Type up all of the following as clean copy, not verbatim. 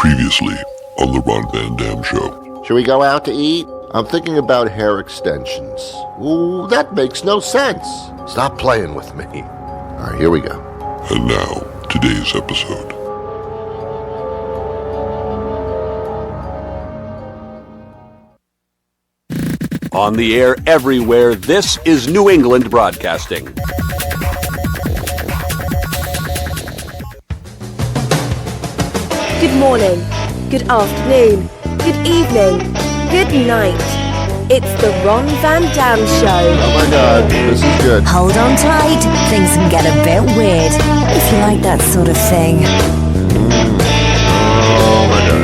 Previously on the Ron Van Dam Show. Should we go out to eat? I'm thinking about hair extensions. Ooh, that makes no sense. Stop playing with me. All right, here we go. And now, today's episode. On the air everywhere, this is New England Broadcasting. Good morning, good afternoon, good evening, good night. It's the Ron Van Dam Show. Oh my God, this is good. Hold on tight, things can get a bit weird, if you like that sort of thing. Oh my God.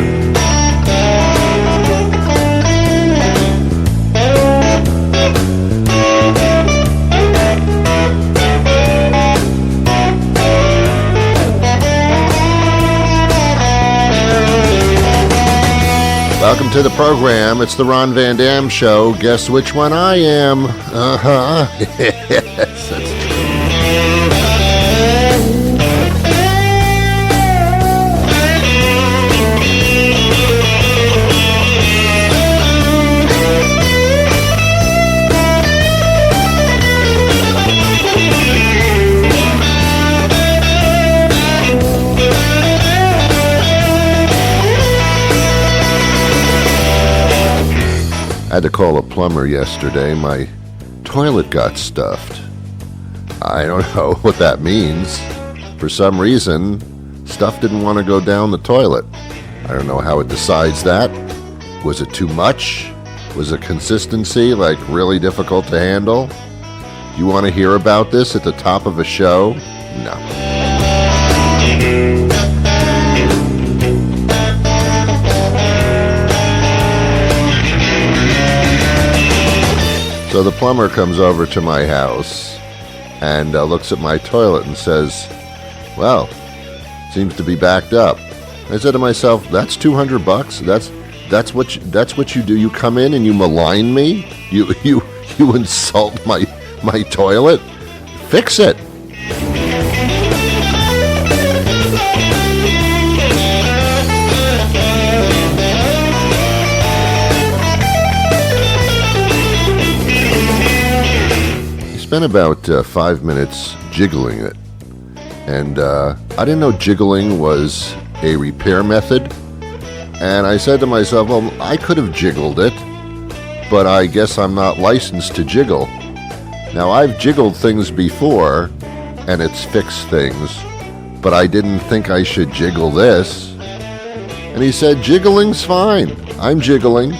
Welcome to the program. It's the Ron Van Dam Show. Guess which one I am? Yes, that's true. I had to call a plumber yesterday. My toilet got stuffed. I don't know what that means. For some reason, stuff didn't want to go down the toilet. I don't know how it decides that. Was it too much? Was it consistency, like really difficult to handle? You want to hear about this at the top of a show? No. So the plumber comes over to my house and looks at my toilet and says, well, seems to be backed up. I said to myself, that's $200. That's what you do. You come in and you malign me. You insult my toilet. Fix it. Spent about 5 minutes jiggling it, and I didn't know jiggling was a repair method, and I said to myself, well, I could have jiggled it, but I guess I'm not licensed to jiggle. Now, I've jiggled things before, and it's fixed things, but I didn't think I should jiggle this. And he said, jiggling's fine. I'm jiggling.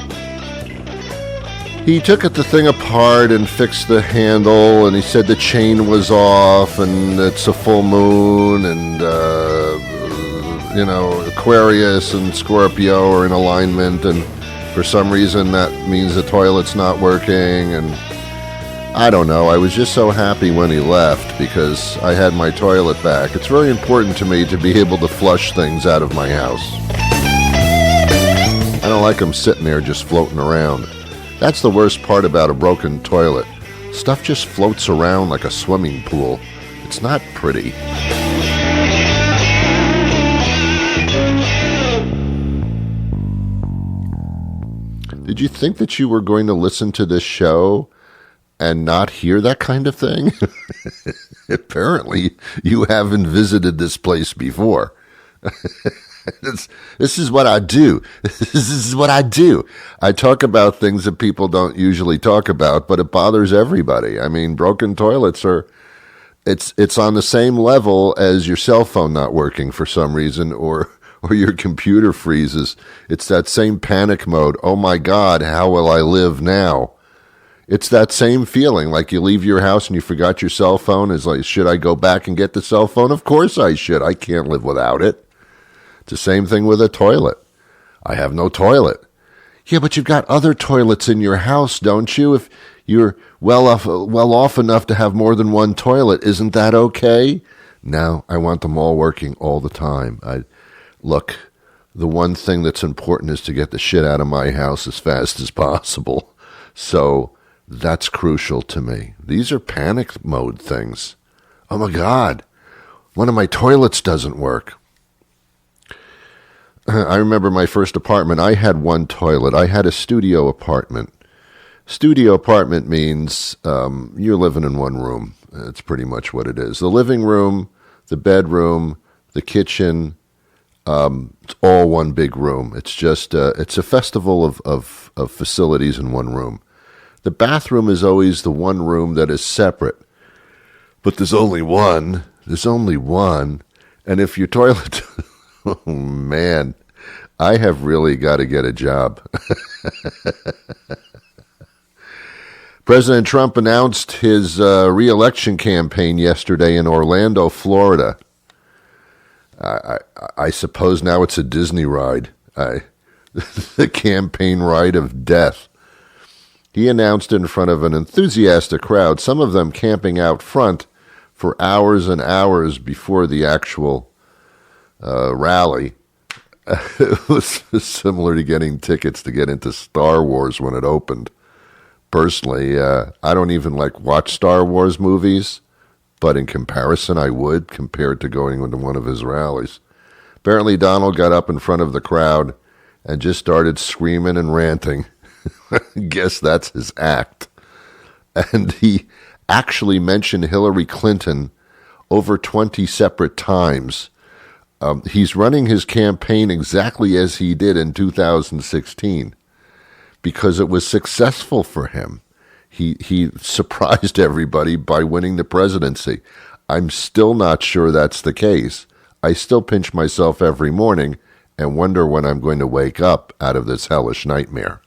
He took the thing apart and fixed the handle, and he said the chain was off, and it's a full moon, and, Aquarius and Scorpio are in alignment, and for some reason that means the toilet's not working, and I don't know. I was just so happy when he left because I had my toilet back. It's very important to me to be able to flush things out of my house. I don't like them sitting there just floating around. That's the worst part about a broken toilet. Stuff just floats around like a swimming pool. It's not pretty. Did you think that you were going to listen to this show and not hear that kind of thing? Apparently, you haven't visited this place before. This is what I do. This is what I do. I talk about things that people don't usually talk about, but it bothers everybody. I mean, broken toilets it's on the same level as your cell phone not working for some reason or your computer freezes. It's that same panic mode. Oh my God, how will I live now? It's that same feeling like you leave your house and you forgot your cell phone. It's like, should I go back and get the cell phone? Of course I should. I can't live without it. It's the same thing with a toilet. I have no toilet. Yeah, but you've got other toilets in your house, don't you? If you're well off enough to have more than one toilet, isn't that okay? No, I want them all working all the time. Look, the one thing that's important is to get the shit out of my house as fast as possible. So that's crucial to me. These are panic mode things. Oh my God, one of my toilets doesn't work. I remember my first apartment. I had one toilet. I had a studio apartment. Studio apartment means you're living in one room. That's pretty much what it is. The living room, the bedroom, the kitchen, it's all one big room. It's just it's a festival of facilities in one room. The bathroom is always the one room that is separate. But there's only one. There's only one. And if your toilet... oh, man. I have really got to get a job. President Trump announced his re-election campaign yesterday in Orlando, Florida. I suppose now it's a Disney ride. The campaign ride of death. He announced in front of an enthusiastic crowd, some of them camping out front for hours and hours before the actual rally. It was similar to getting tickets to get into Star Wars when it opened. Personally, I don't even watch Star Wars movies, but in comparison, I would, compared to going into one of his rallies. Apparently, Donald got up in front of the crowd and just started screaming and ranting. Guess that's his act. And he actually mentioned Hillary Clinton over 20 separate times. He's running his campaign exactly as he did in 2016 because it was successful for him. He surprised everybody by winning the presidency. I'm still not sure that's the case. I still pinch myself every morning and wonder when I'm going to wake up out of this hellish nightmare.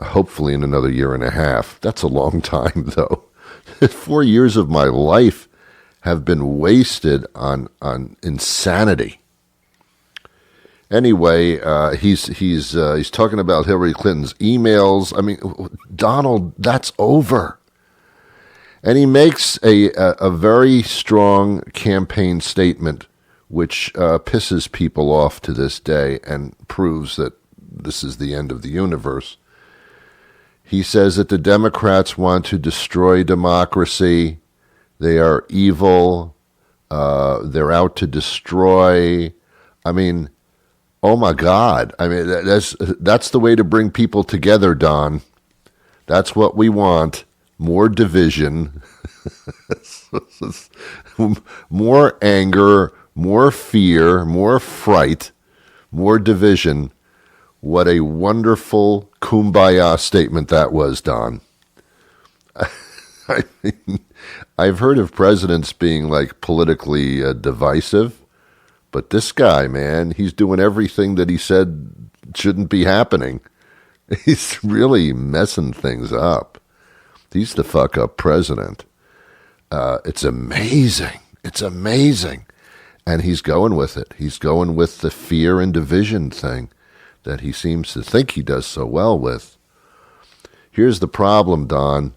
Hopefully in another year and a half. That's a long time, though. 4 years of my life have been wasted on insanity. Anyway, he's talking about Hillary Clinton's emails. I mean, Donald, that's over. And he makes a very strong campaign statement, which pisses people off to this day and proves that this is the end of the universe. He says that the Democrats want to destroy democracy. They are evil. They're out to destroy. I mean, oh my God. I mean, that's the way to bring people together, Don. That's what we want. More division. More anger, more fear, more fright, more division. What a wonderful kumbaya statement that was, Don. I mean, I've heard of presidents being politically divisive, but this guy, man, he's doing everything that he said shouldn't be happening. He's really messing things up. He's the fuck up president. It's amazing. It's amazing. And he's going with it. He's going with the fear and division thing that he seems to think he does so well with. Here's the problem, Don.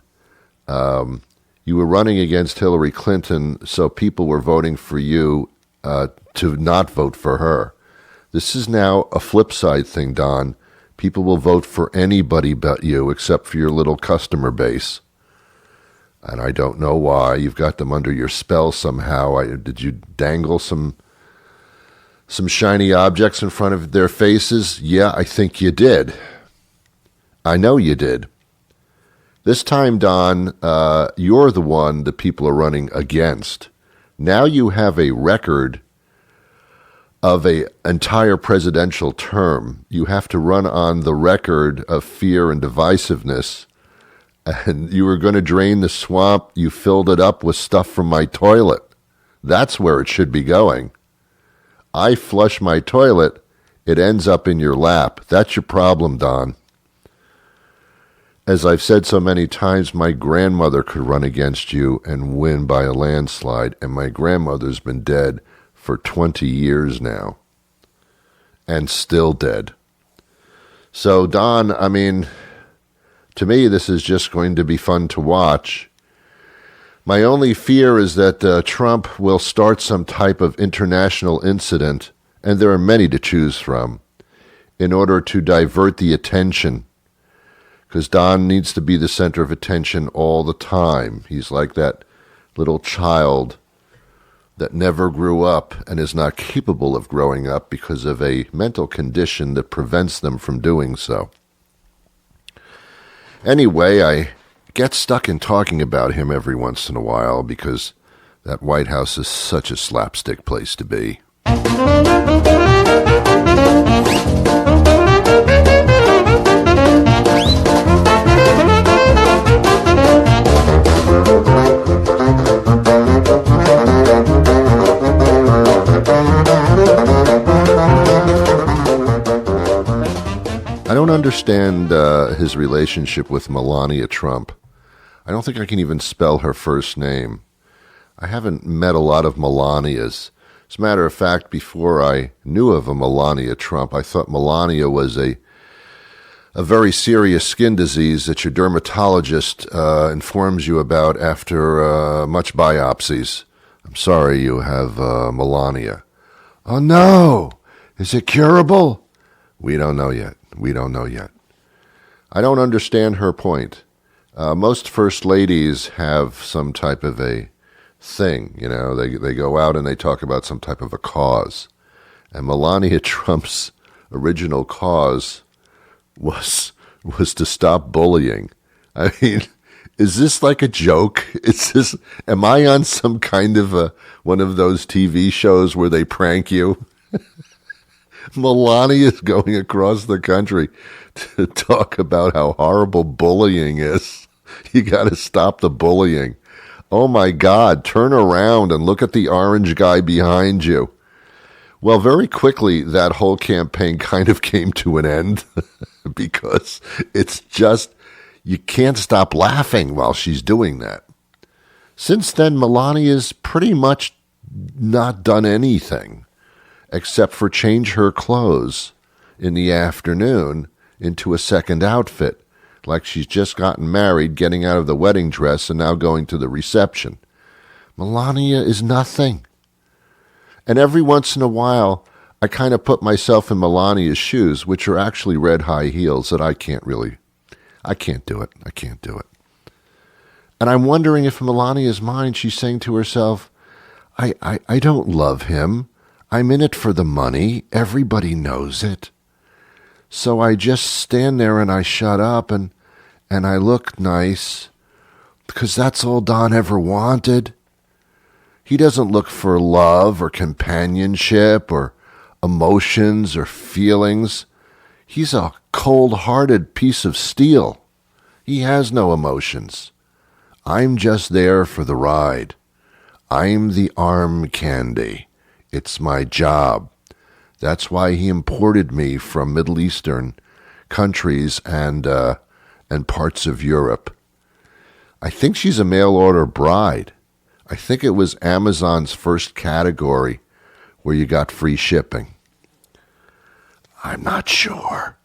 You were running against Hillary Clinton, so people were voting for you to not vote for her. This is now a flip side thing, Don. People will vote for anybody but you, except for your little customer base. And I don't know why. You've got them under your spell somehow. Did you dangle some shiny objects in front of their faces? Yeah, I think you did. I know you did. This time, Don, you're the one that people are running against. Now you have a record of an entire presidential term. You have to run on the record of fear and divisiveness. And you were going to drain the swamp. You filled it up with stuff from my toilet. That's where it should be going. I flush my toilet, it ends up in your lap. That's your problem, Don. As I've said so many times, my grandmother could run against you and win by a landslide, and my grandmother's been dead for 20 years now, and still dead. So, Don, I mean, to me, this is just going to be fun to watch. My only fear is that Trump will start some type of international incident, and there are many to choose from, in order to divert the attention. Because Don needs to be the center of attention all the time. He's like that little child that never grew up and is not capable of growing up because of a mental condition that prevents them from doing so. Anyway, I get stuck in talking about him every once in a while because that White House is such a slapstick place to be. I don't understand his relationship with Melania Trump. I don't think I can even spell her first name. I haven't met a lot of Melanias. As a matter of fact, before I knew of a Melania Trump, I thought Melania was a very serious skin disease that your dermatologist informs you about after much biopsies. I'm sorry you have Melania. Oh no! Is it curable? We don't know yet. I don't understand her point. Most first ladies have some type of a thing, you know. They go out and they talk about some type of a cause. And Melania Trump's original cause was to stop bullying. I mean, is this like a joke? Am I on some kind of one of those TV shows where they prank you? Melania is going across the country to talk about how horrible bullying is. You got to stop the bullying. Oh my God, turn around and look at the orange guy behind you. Well, very quickly, that whole campaign kind of came to an end because it's just, you can't stop laughing while she's doing that. Since then, Melania's pretty much not done anything except for change her clothes in the afternoon into a second outfit, like she's just gotten married, getting out of the wedding dress, and now going to the reception. Melania is nothing. And every once in a while, I kind of put myself in Melania's shoes, which are actually red high heels that I can't do it. And I'm wondering if in Melania's mind, she's saying to herself, I don't love him. I'm in it for the money. Everybody knows it. So I just stand there and I shut up and I look nice because that's all Don ever wanted. He doesn't look for love or companionship or emotions or feelings. He's a cold-hearted piece of steel. He has no emotions. I'm just there for the ride. I'm the arm candy. It's my job. That's why he imported me from Middle Eastern countries and parts of Europe. I think she's a mail-order bride. I think it was Amazon's first category where you got free shipping. I'm not sure.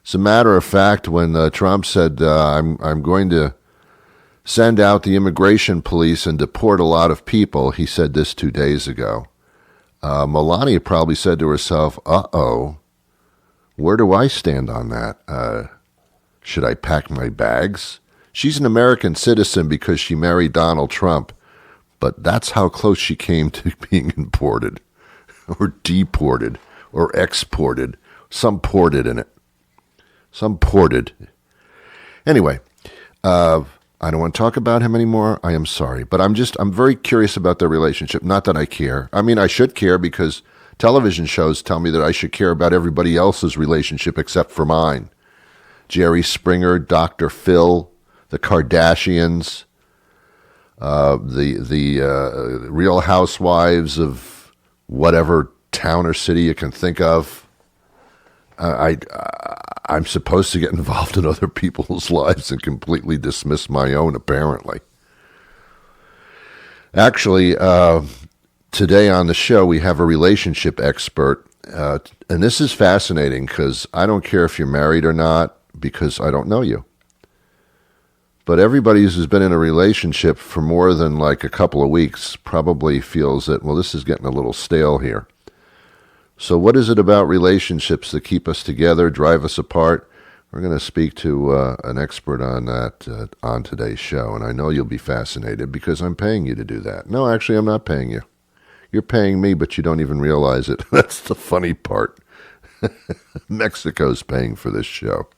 As a matter of fact, when Trump said, I'm going to send out the immigration police and deport a lot of people, he said this 2 days ago. Melania probably said to herself, uh-oh, where do I stand on that? Should I pack my bags? She's an American citizen because she married Donald Trump, but that's how close she came to being imported or deported or exported. Some ported in it. Some ported. Anyway, I don't want to talk about him anymore. I am sorry. But I'm very curious about their relationship. Not that I care. I mean, I should care because television shows tell me that I should care about everybody else's relationship except for mine. Jerry Springer, Dr. Phil, the Kardashians, the Real Housewives of whatever town or city you can think of. I'm supposed to get involved in other people's lives and completely dismiss my own, apparently. Actually, today on the show, we have a relationship expert. And this is fascinating because I don't care if you're married or not because I don't know you. But everybody who's been in a relationship for more than like a couple of weeks probably feels that, well, this is getting a little stale here. So what is it about relationships that keep us together, drive us apart? We're going to speak to an expert on that on today's show, and I know you'll be fascinated because I'm paying you to do that. No, actually, I'm not paying you. You're paying me, but you don't even realize it. That's the funny part. Mexico's paying for this show.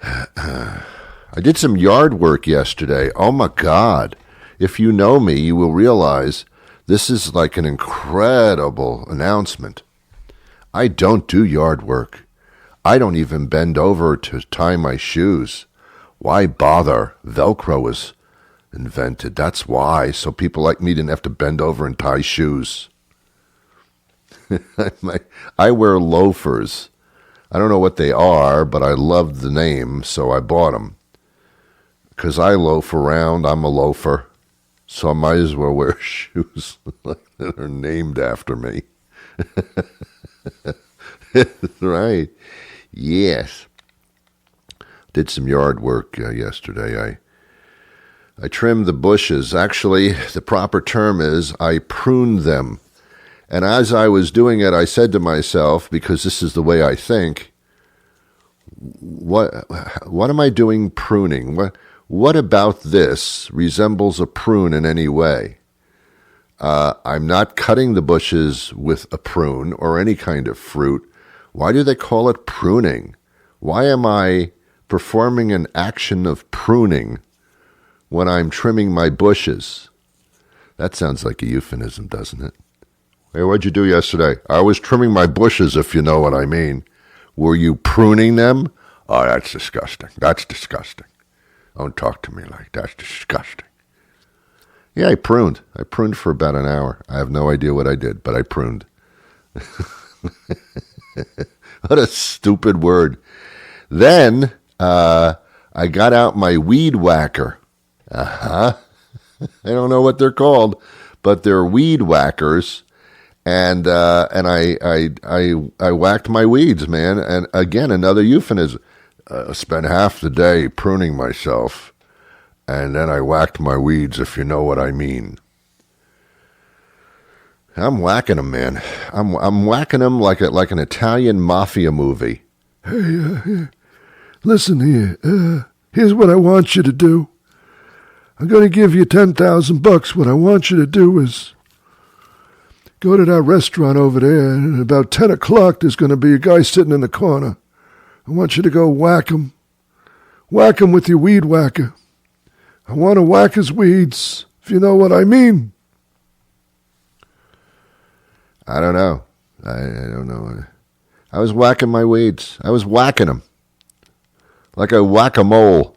I did some yard work yesterday. Oh, my God. If you know me, you will realize this is like an incredible announcement. I don't do yard work. I don't even bend over to tie my shoes. Why bother? Velcro was invented. That's why. So people like me didn't have to bend over and tie shoes. I wear loafers. I don't know what they are, but I loved the name, so I bought them. Because I loaf around, I'm a loafer. So I might as well wear shoes that are named after me. Right. Yes. Did some yard work yesterday. I trimmed the bushes. Actually, the proper term is I pruned them. And as I was doing it, I said to myself, because this is the way I think, what am I doing pruning? What about this resembles a prune in any way? I'm not cutting the bushes with a prune or any kind of fruit. Why do they call it pruning? Why am I performing an action of pruning when I'm trimming my bushes? That sounds like a euphemism, doesn't it? Hey, what'd you do yesterday? I was trimming my bushes, if you know what I mean. Were you pruning them? Oh, that's disgusting. That's disgusting. Don't talk to me like that. That's disgusting. Yeah, I pruned. I pruned for about an hour. I have no idea what I did, but I pruned. What a stupid word. Then I got out my weed whacker. I don't know what they're called, but they're weed whackers. And I whacked my weeds, man. And again, another euphemism. I spent half the day pruning myself, and then I whacked my weeds, if you know what I mean. I'm whacking them, man. I'm whacking them like an Italian mafia movie. Hey, listen here. Here's what I want you to do. I'm going to give you $10,000. What I want you to do is go to that restaurant over there, and at about 10 o'clock, there's going to be a guy sitting in the corner. I want you to go whack him. Whack him with your weed whacker. I want to whack his weeds, if you know what I mean. I don't know. I don't know. I was whacking my weeds. I was whacking them. Like a whack-a-mole.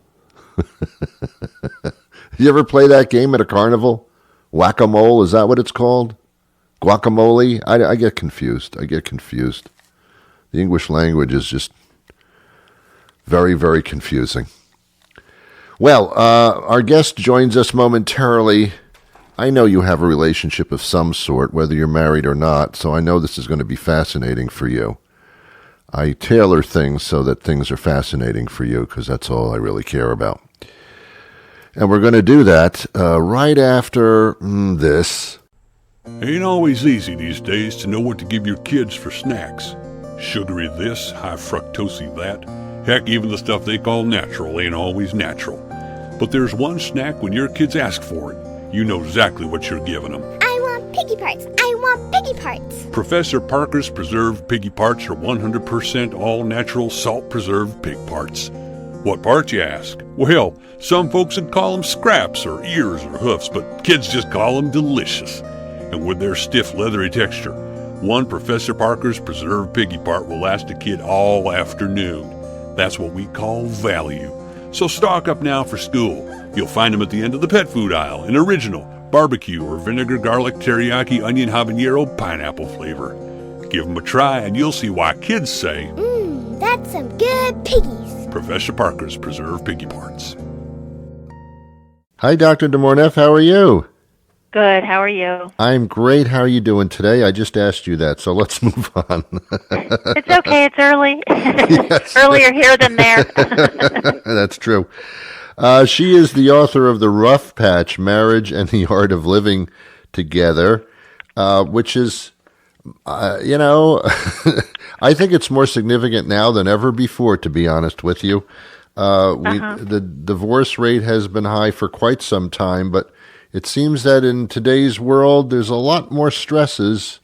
You ever play that game at a carnival? Whack-a-mole, is that what it's called? Guacamole? I get confused. The English language is just very, very confusing. Well, our guest joins us momentarily. I know you have a relationship of some sort, whether you're married or not, so I know this is going to be fascinating for you. I tailor things so that things are fascinating for you, because that's all I really care about. And we're going to do that right after this. Ain't always easy these days to know what to give your kids for snacks. Sugary this, high fructosey that. Heck, even the stuff they call natural ain't always natural. But there's one snack when your kids ask for it, you know exactly what you're giving them. I want piggy parts. I want piggy parts. Professor Parker's preserved piggy parts are 100% all-natural salt-preserved pig parts. What parts, you ask? Well, some folks would call them scraps or ears or hoofs, but kids just call them delicious. And with their stiff, leathery texture, one Professor Parker's preserved piggy part will last a kid all afternoon. That's what we call value. So stock up now for school. You'll find them at the end of the pet food aisle in original, barbecue, or vinegar, garlic, teriyaki, onion, habanero, pineapple flavor. Give them a try and you'll see why kids say, That's some good piggies. Professor Parker's preserved piggy parts. Hi, Dr. de Marneffe. How are you? Good. How are you? I'm great. How are you doing today? I just asked you that, so let's move on. It's okay. It's early. Yes. Earlier here than there. That's true. She is the author of The Rough Patch, Marriage and the Art of Living Together, which is, I think it's more significant now than ever before, to be honest with you. The divorce rate has been high for quite some time, but it seems that in today's world, there's a lot more stresses,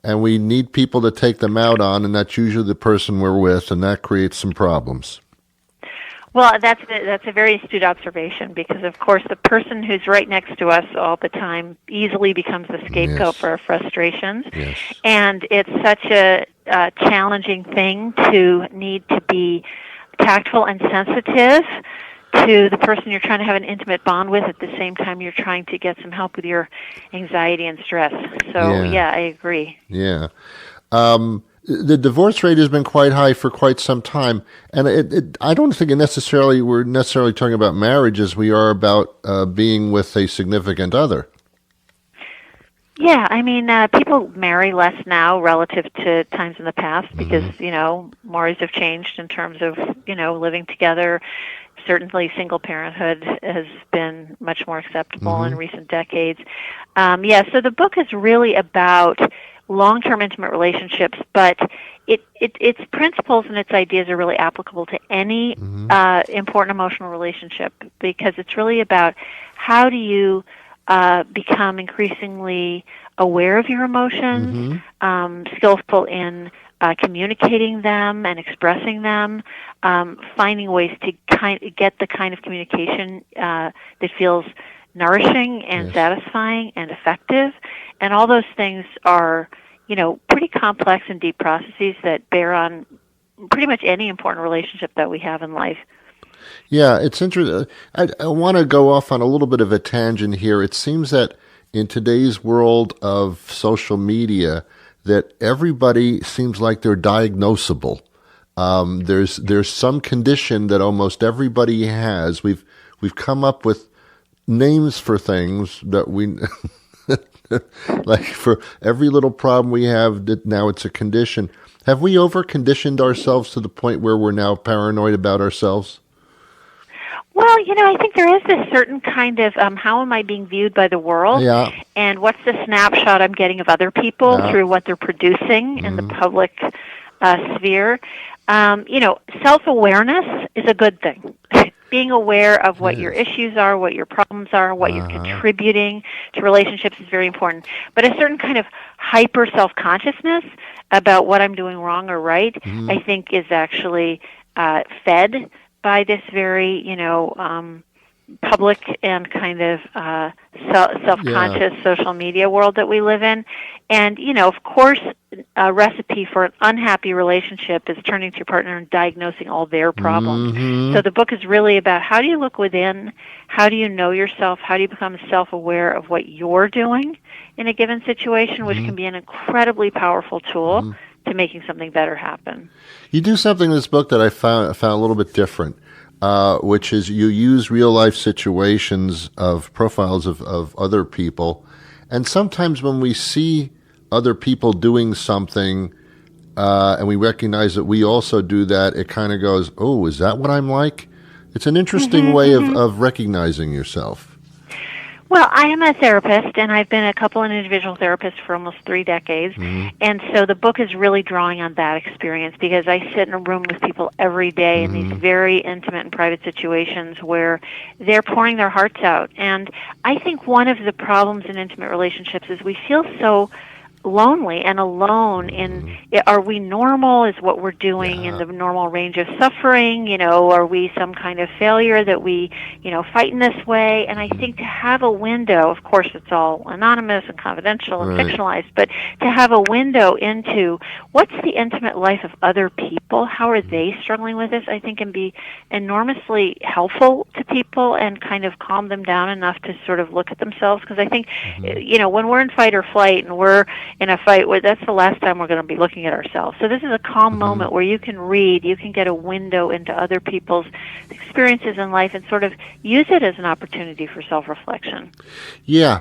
and we need people to take them out on, and that's usually the person we're with, and that creates some problems. Well, that's a very astute observation, because of course the person who's right next to us all the time easily becomes the scapegoat Yes. for our frustrations. Yes. And it's such a challenging thing to need to be tactful and sensitive to the person you're trying to have an intimate bond with at the same time you're trying to get some help with your anxiety and stress. So, yeah I agree. Yeah. The divorce rate has been quite high for quite some time, and I don't think we're necessarily talking about marriage as we are about being with a significant other. Yeah, I mean, people marry less now relative to times in the past because, mores have changed in terms of, living together. Certainly single parenthood has been much more acceptable in recent decades. So the book is really about long-term intimate relationships, but its principles and its ideas are really applicable to any important emotional relationship, because it's really about how do you become increasingly aware of your emotions, skillful in communicating them and expressing them, finding ways to get the kind of communication that feels nourishing and satisfying and effective. And all those things are, pretty complex and deep processes that bear on pretty much any important relationship that we have in life. Yeah, it's interesting. I want to go off on a little bit of a tangent here. It seems that in today's world of social media, that everybody seems like they're diagnosable. There's some condition that almost everybody has. We've come up with names for things that we like for every little problem we have. That now it's a condition. Have we over-conditioned ourselves to the point where we're now paranoid about ourselves? Well, I think there is this certain kind of how am I being viewed by the world, and what's the snapshot I'm getting of other people through what they're producing in the public sphere. Self-awareness is a good thing. Being aware of what your issues are, what your problems are, what you're contributing to relationships is very important. But a certain kind of hyper self-consciousness about what I'm doing wrong or right, I think is actually fed by this very, public and kind of self-conscious social media world that we live in. And, of course, a recipe for an unhappy relationship is turning to your partner and diagnosing all their problems. So the book is really about how do you look within, how do you know yourself, how do you become self-aware of what you're doing in a given situation, which can be an incredibly powerful tool to making something better happen. You do something in this book that I found a little bit different, which is you use real-life situations of profiles of other people. And sometimes when we see other people doing something and we recognize that we also do that, it kind of goes, oh, is that what I'm like? It's an interesting way of recognizing yourself. Well, I am a therapist, and I've been a couple and individual therapist for almost 3 decades, and so the book is really drawing on that experience, because I sit in a room with people every day in these very intimate and private situations where they're pouring their hearts out. And I think one of the problems in intimate relationships is we feel so lonely and alone in, are we normal? Is what we're doing in the normal range of suffering? Are we some kind of failure that we, fight in this way? And I think to have a window, of course it's all anonymous and confidential and fictionalized, but to have a window into what's the intimate life of other people, how are they struggling with this, I think can be enormously helpful to people and kind of calm them down enough to sort of look at themselves. Because I think, when we're in fight or flight and we're in a fight, that's the last time we're going to be looking at ourselves. So this is a calm moment where you can read, you can get a window into other people's experiences in life and sort of use it as an opportunity for self-reflection. Yeah,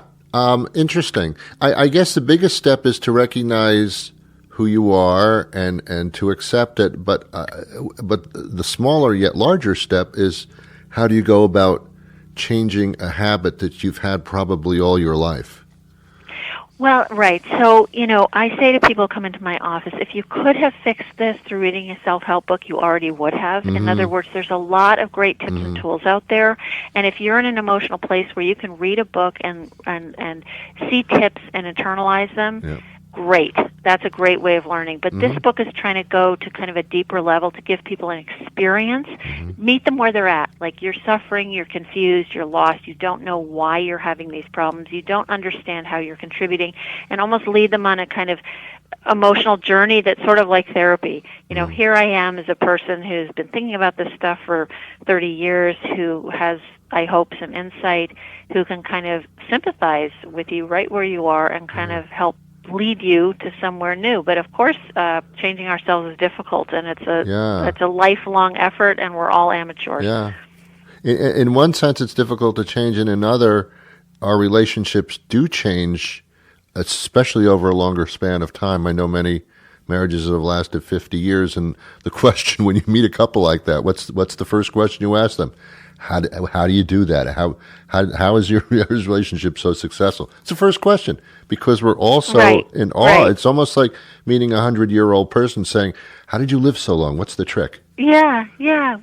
interesting. I guess the biggest step is to recognize who you are and to accept it, but the smaller yet larger step is how do you go about changing a habit that you've had probably all your life? Well, right. So, I say to people who come into my office, if you could have fixed this through reading a self-help book, you already would have. In other words, there's a lot of great tips and tools out there. And if you're in an emotional place where you can read a book and see tips and internalize them, great. That's a great way of learning. But this book is trying to go to kind of a deeper level to give people an experience, meet them where they're at. Like, you're suffering, you're confused, you're lost, you don't know why you're having these problems, you don't understand how you're contributing, and almost lead them on a kind of emotional journey that's sort of like therapy. Here I am as a person who's been thinking about this stuff for 30 years, who has, I hope, some insight, who can kind of sympathize with you right where you are and kind of help lead you to somewhere new. But of course, changing ourselves is difficult, and it's a lifelong effort, and we're all amateurs. Yeah. In one sense, it's difficult to change. In another, our relationships do change, especially over a longer span of time. I know many marriages that have lasted 50 years, and the question when you meet a couple like that, what's the first question you ask them? How do you do that? How is your relationship so successful? It's the first question, because we're all so in awe. Right. It's almost like meeting a 100-year-old person saying, "How did you live so long? What's the trick?" Yeah.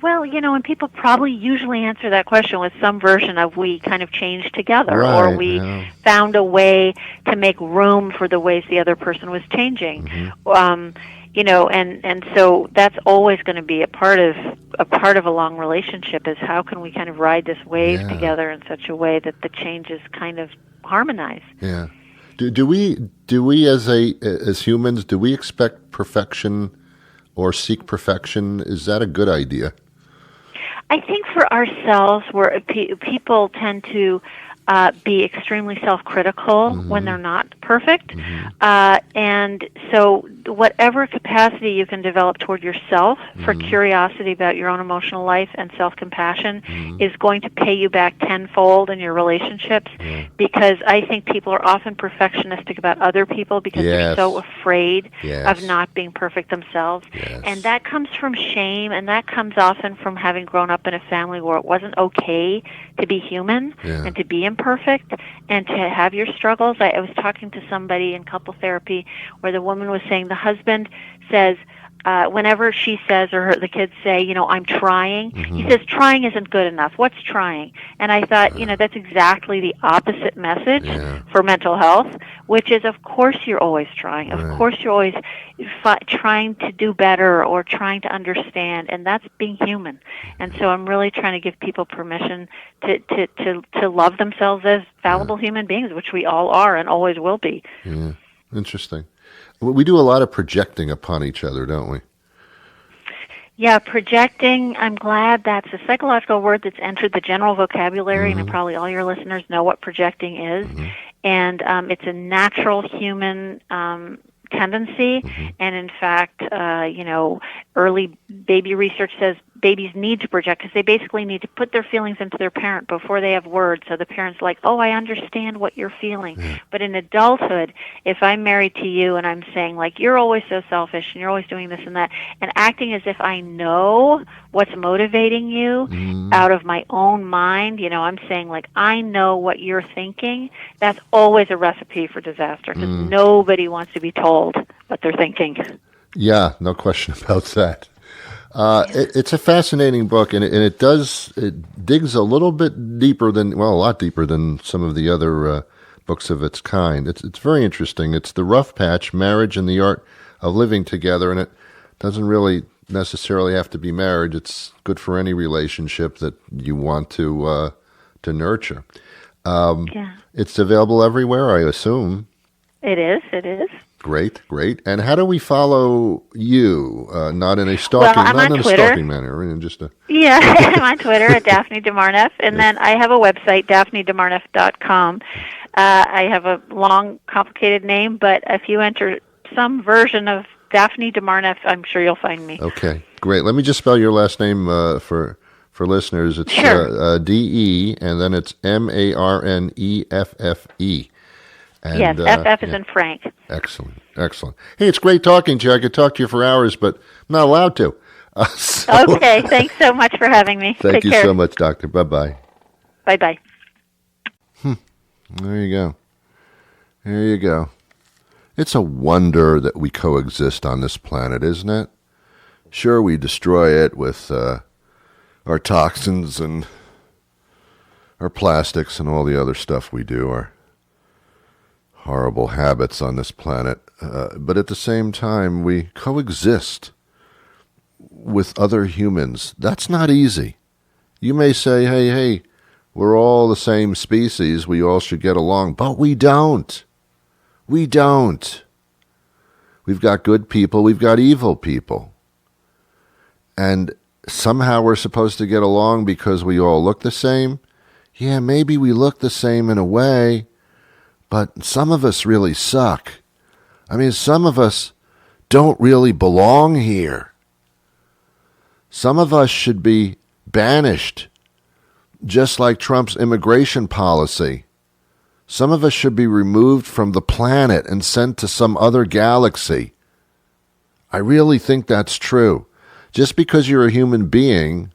Well, and people probably usually answer that question with some version of we kind of changed together, or we found a way to make room for the ways the other person was changing. And so that's always going to be a part of a long relationship, is how can we kind of ride this wave together in such a way that the changes kind of harmonize. Yeah. Do we as humans, do we expect perfection or seek perfection? Is that a good idea? I think for ourselves, people tend to be extremely self-critical when they're not perfect. And so whatever capacity you can develop toward yourself for curiosity about your own emotional life and self-compassion is going to pay you back tenfold in your relationships, because I think people are often perfectionistic about other people because they're so afraid of not being perfect themselves. And that comes from shame, and that comes often from having grown up in a family where it wasn't okay to be human and to be imperfect and to have your struggles. I was talking to somebody in couple therapy where the woman was saying the husband says, whenever she says, or the kids say, I'm trying, he says, trying isn't good enough. What's trying? And I thought, that's exactly the opposite message for mental health, which is, of course, you're always trying. Of course, you're always trying to do better or trying to understand, and that's being human. And so I'm really trying to give people permission to love themselves as fallible human beings, which we all are and always will be. Yeah, interesting. We do a lot of projecting upon each other, don't we? Yeah, projecting, I'm glad that's a psychological word that's entered the general vocabulary, and probably all your listeners know what projecting is. And it's a natural human tendency, and in fact, early baby research says babies need to project because they basically need to put their feelings into their parent before they have words, so the parent's like, oh, I understand what you're feeling. But in adulthood, if I'm married to you and I'm saying, like, you're always so selfish and you're always doing this and that, and acting as if I know what's motivating you out of my own mind, I'm saying, like, I know what you're thinking, that's always a recipe for disaster, because nobody wants to be told what they're thinking. Yeah, no question about that. It's a fascinating book, and it digs a little bit deeper a lot deeper than some of the other books of its kind. It's very interesting. It's The Rough Patch, Marriage and the Art of Living Together, and it doesn't really necessarily have to be marriage. It's good for any relationship that you want to nurture. It's available everywhere, I assume. It is. Great. And how do we follow you? Not in a stalking, not in a stalking manner. I'm on Twitter at Daphne DeMarneffe, and then I have a website, daphnedemarneffe.com. I have a long, complicated name, but if you enter some version of Daphne DeMarneffe, I'm sure you'll find me. Okay, great. Let me just spell your last name for listeners. It's D-E, and then it's M-A-R-N-E-F-F-E. And, yes, FF is in Frank. Excellent. Hey, it's great talking to you. I could talk to you for hours, but I'm not allowed to. Okay, thanks so much for having me. Thank you so much, Doctor. Bye-bye. Bye-bye. There you go. There you go. It's a wonder that we coexist on this planet, isn't it? Sure, we destroy it with our toxins and our plastics and all the other stuff we do, our horrible habits on this planet. But at the same time, we coexist with other humans. That's not easy. You may say, hey, we're all the same species. We all should get along. But we don't. We don't. We've got good people. We've got evil people. And somehow we're supposed to get along because we all look the same. Yeah, maybe we look the same in a way, but some of us really suck. I mean, some of us don't really belong here. Some of us should be banished, just like Trump's immigration policy. Some of us should be removed from the planet and sent to some other galaxy. I really think that's true. Just because you're a human being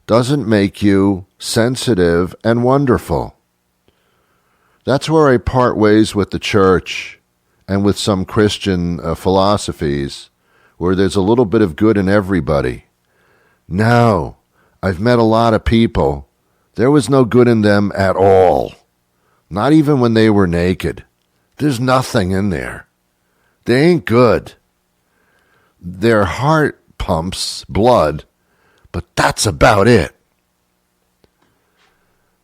doesn't make you sensitive and wonderful. That's where I part ways with the church and with some Christian philosophies, where there's a little bit of good in everybody. No, I've met a lot of people. There was no good in them at all. Not even when they were naked. There's nothing in there. They ain't good. Their heart pumps blood, but that's about it.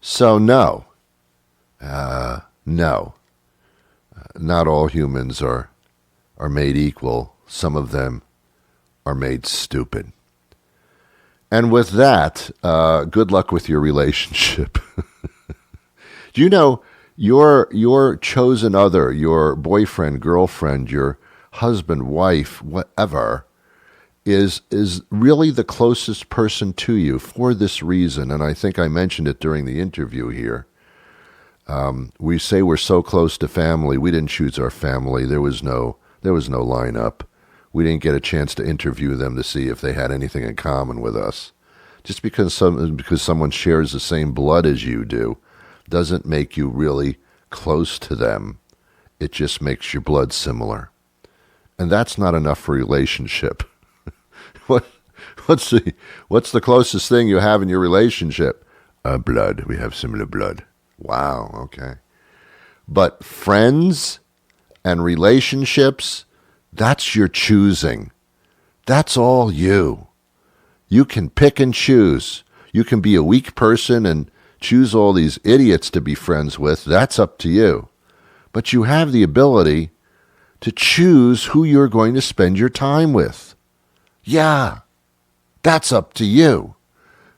So no. No. Not all humans are made equal. Some of them are made stupid. And with that, good luck with your relationship. Do you know your chosen other, your boyfriend, girlfriend, your husband, wife, whatever, is really the closest person to you for this reason? And I think I mentioned it during the interview here. We say we're so close to family. We didn't choose our family. There was no lineup. We didn't get a chance to interview them to see if they had anything in common with us. Just because someone shares the same blood as you do doesn't make you really close to them. It just makes your blood similar. And that's not enough for a relationship. What's the closest thing you have in your relationship? Blood. We have similar blood. Wow, okay. But friends and relationships, that's your choosing. That's all you. You can pick and choose. You can be a weak person and choose all these idiots to be friends with. That's up to you. But you have the ability to choose who you're going to spend your time with. Yeah, that's up to you.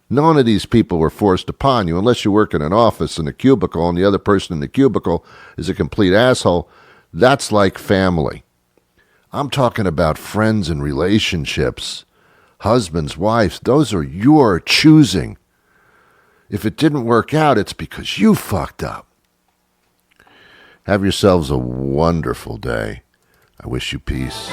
None of these people were forced upon you unless you work in an office in a cubicle and the other person in the cubicle is a complete asshole. That's like family. I'm talking about friends and relationships. Husbands, wives, those are your choosing. If it didn't work out, it's because you fucked up. Have yourselves a wonderful day. I wish you peace.